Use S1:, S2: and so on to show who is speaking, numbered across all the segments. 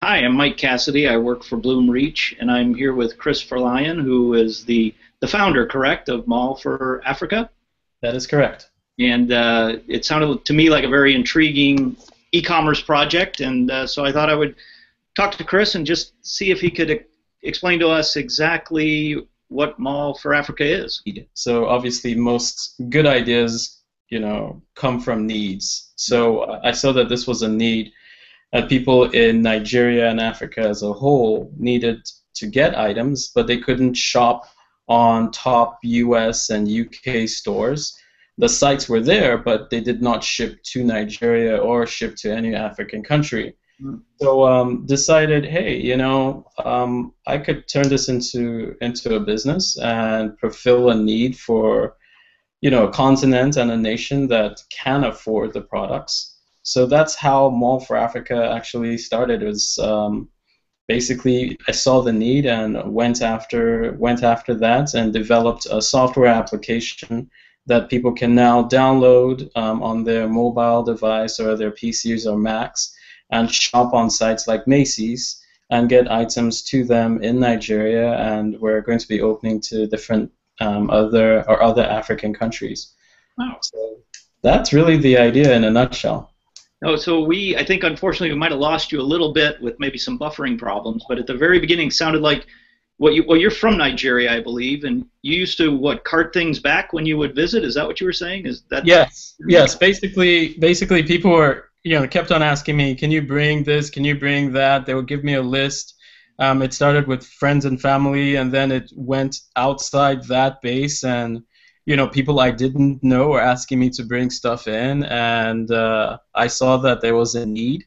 S1: Hi, I'm Mike Cassidy. I work for Bloom Reach, and I'm here with Chris Verlyon, who is the founder, correct, of Mall for Africa.
S2: That is correct.
S1: And it sounded to me like a very intriguing e-commerce project, and so I thought I would talk to Chris and just see if he could explain to us exactly what Mall for Africa is.
S2: So obviously most good ideas, come from needs. So I saw that this was a need that people in Nigeria and Africa as a whole needed to get items, but they couldn't shop on top US and UK stores. The sites were there, but they did not ship to Nigeria or ship to any African country. So decided, hey, I could turn this into a business and fulfill a need for, a continent and a nation that can afford the products. So that's how Mall for Africa actually started. It was basically I saw the need and went after that and developed a software application that people can now download on their mobile device or their PCs or Macs and shop on sites like Macy's and get items to them in Nigeria, and we're going to be opening to different other African countries.
S1: Wow.
S2: So that's really the idea in a nutshell.
S1: No, so I think unfortunately we might have lost you a little bit with maybe some buffering problems, but at the very beginning it sounded like you're from Nigeria, I believe, and you used to cart things back when you would visit. Is that what you were saying? Is that?
S2: Yes. Basically, people were kept on asking me, can you bring this? Can you bring that? They would give me a list. It started with friends and family, and then it went outside that base, and people I didn't know were asking me to bring stuff in, and I saw that there was a need.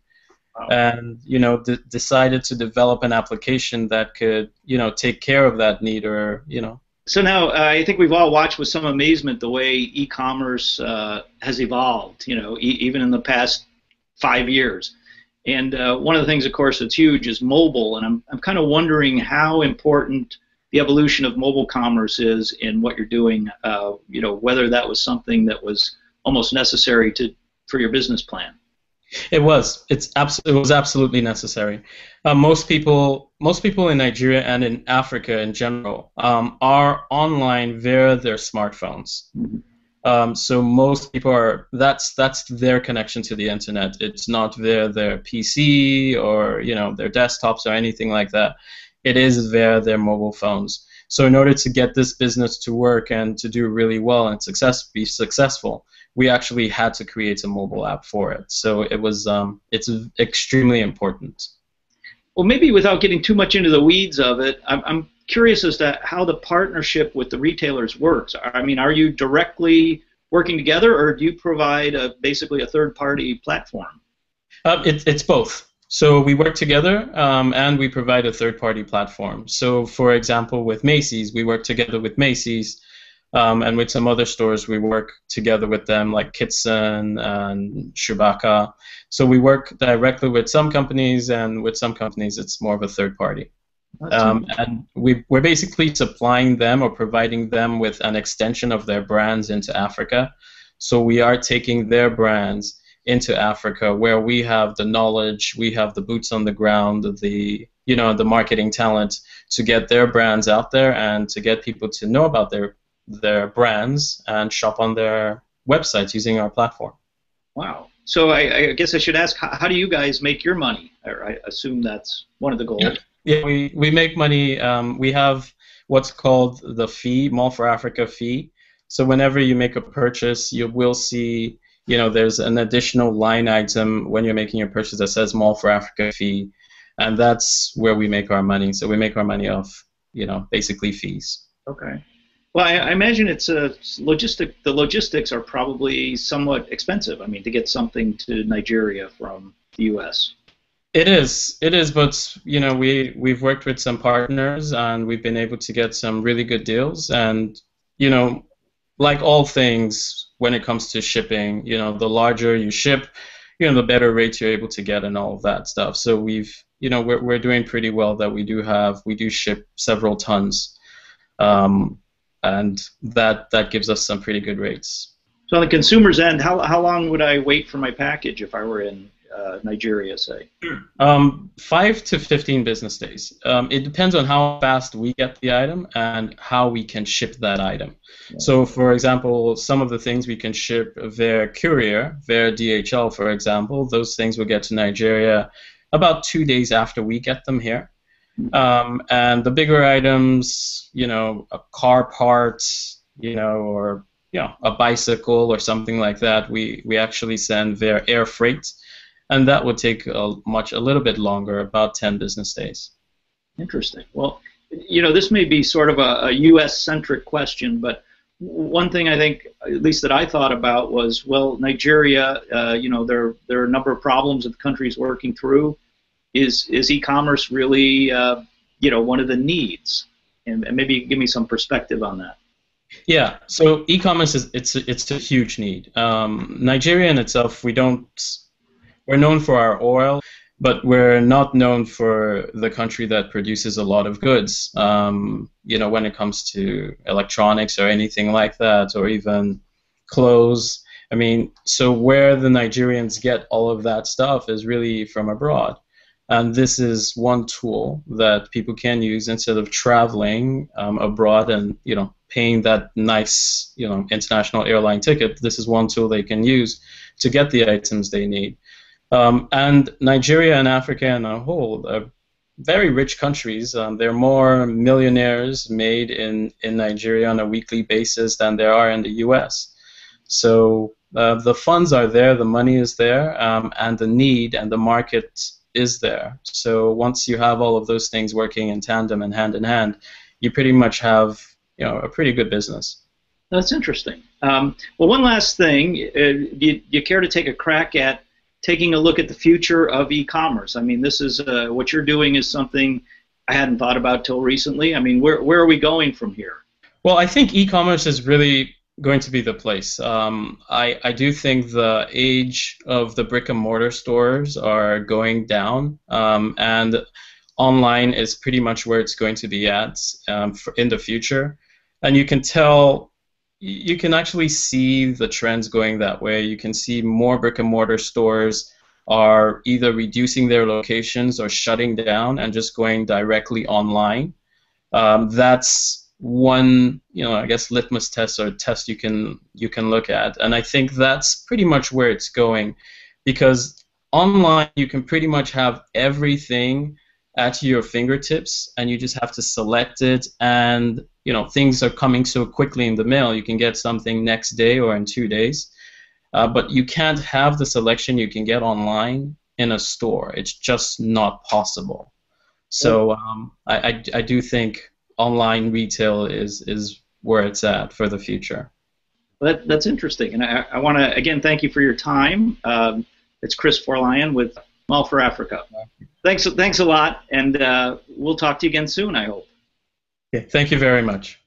S1: Wow.
S2: And decided to develop an application that could take care of that need, or
S1: So now I think we've all watched with some amazement the way e-commerce has evolved, even in the past 5 years. And one of the things, of course, that's huge is mobile, and I'm kind of wondering how important the evolution of mobile commerce is in what you're doing. Whether that was something that was almost necessary for your business plan.
S2: It was. It was absolutely necessary. Most people in Nigeria and in Africa in general are online via their smartphones.
S1: Mm-hmm.
S2: So most people that's their connection to the internet. It's not via their PC or their desktops or anything like that. It is via their mobile phones. So in order to get this business to work and to do really well and be successful, we actually had to create a mobile app for it. So it's extremely important.
S1: Well, maybe without getting too much into the weeds of it, I'm curious as to how the partnership with the retailers works. I mean, are you directly working together, or do you provide basically a third-party platform?
S2: It's both. So we work together, and we provide a third-party platform. So, for example, with Macy's, we work together with Macy's. And with some other stores, we work together with them, like Kitson and Shubaka. So we work directly with some companies, and with some companies, it's more of a third party. And we're basically supplying them or providing them with an extension of their brands into Africa. So we are taking their brands into Africa, where we have the knowledge, we have the boots on the ground, the marketing talent to get their brands out there and to get people to know about their brands and shop on their websites using our platform.
S1: Wow. So I guess I should ask, how do you guys make your money? I assume that's one of the goals.
S2: Yeah, we make money. We have what's called the fee, Mall for Africa fee. So whenever you make a purchase, you will see, there's an additional line item when you're making your purchase that says Mall for Africa fee, and that's where we make our money. So we make our money off, basically fees.
S1: Okay. Well, I imagine it's the logistics are probably somewhat expensive. I mean, to get something to Nigeria from the U.S.
S2: It is, but we've worked with some partners, and we've been able to get some really good deals. And like all things, when it comes to shipping, the larger you ship, the better rates you're able to get and all of that stuff. So we're doing pretty well. That we do ship several tons. And that gives us some pretty good rates.
S1: So on the consumer's end, how long would I wait for my package if I were in Nigeria, say?
S2: 5 to 15 business days. It depends on how fast we get the item and how we can ship that item.
S1: Yeah.
S2: So, for example, some of the things we can ship via courier, via DHL, for example, those things will get to Nigeria about 2 days after we get them here. And the bigger items, a car part, or a bicycle or something like that, we actually send via air freight, and that would take a little bit longer, about 10 business days.
S1: Interesting. Well, this may be sort of a U.S.-centric question, but one thing I think, at least that I thought about, was, well, Nigeria, there are a number of problems that the country's working through. Is e-commerce really, one of the needs? And maybe you can give me some perspective on that.
S2: Yeah. So e-commerce it's a huge need. Nigeria in itself, we're known for our oil, but we're not known for the country that produces a lot of goods. When it comes to electronics or anything like that, or even clothes. I mean, so where the Nigerians get all of that stuff is really from abroad. And this is one tool that people can use instead of traveling abroad and paying that nice international airline ticket. This is one tool they can use to get the items they need. And Nigeria and Africa in a whole are very rich countries. There are more millionaires made in Nigeria on a weekly basis than there are in the U.S. So the funds are there, the money is there, and the need and the market is there. So once you have all of those things working in tandem and hand in hand, you pretty much have a pretty good business.
S1: That's interesting. Well, one last thing, do you care to take a crack at taking a look at the future of e-commerce? I mean, this is what you're doing is something I hadn't thought about till recently. I mean, where are we going from here?
S2: Well, I think e-commerce is really going to be the place. I do think the age of the brick and mortar stores are going down, and online is pretty much where it's going to be at in the future. And you can actually see the trends going that way. You can see more brick and mortar stores are either reducing their locations or shutting down and just going directly online. That's one, I guess, litmus test or test you can look at, and I think that's pretty much where it's going, because online you can pretty much have everything at your fingertips, and you just have to select it, and things are coming so quickly in the mail. You can get something next day or in 2 days, but you can't have the selection you can get online in a store. It's just not possible. So I do think online retail is where it's at for the future.
S1: Well, that's interesting, and I want to again thank you for your time. It's Chris Forlion with Mall for Africa. Thanks a lot, and we'll talk to you again soon, I hope.
S2: Okay, thank you very much.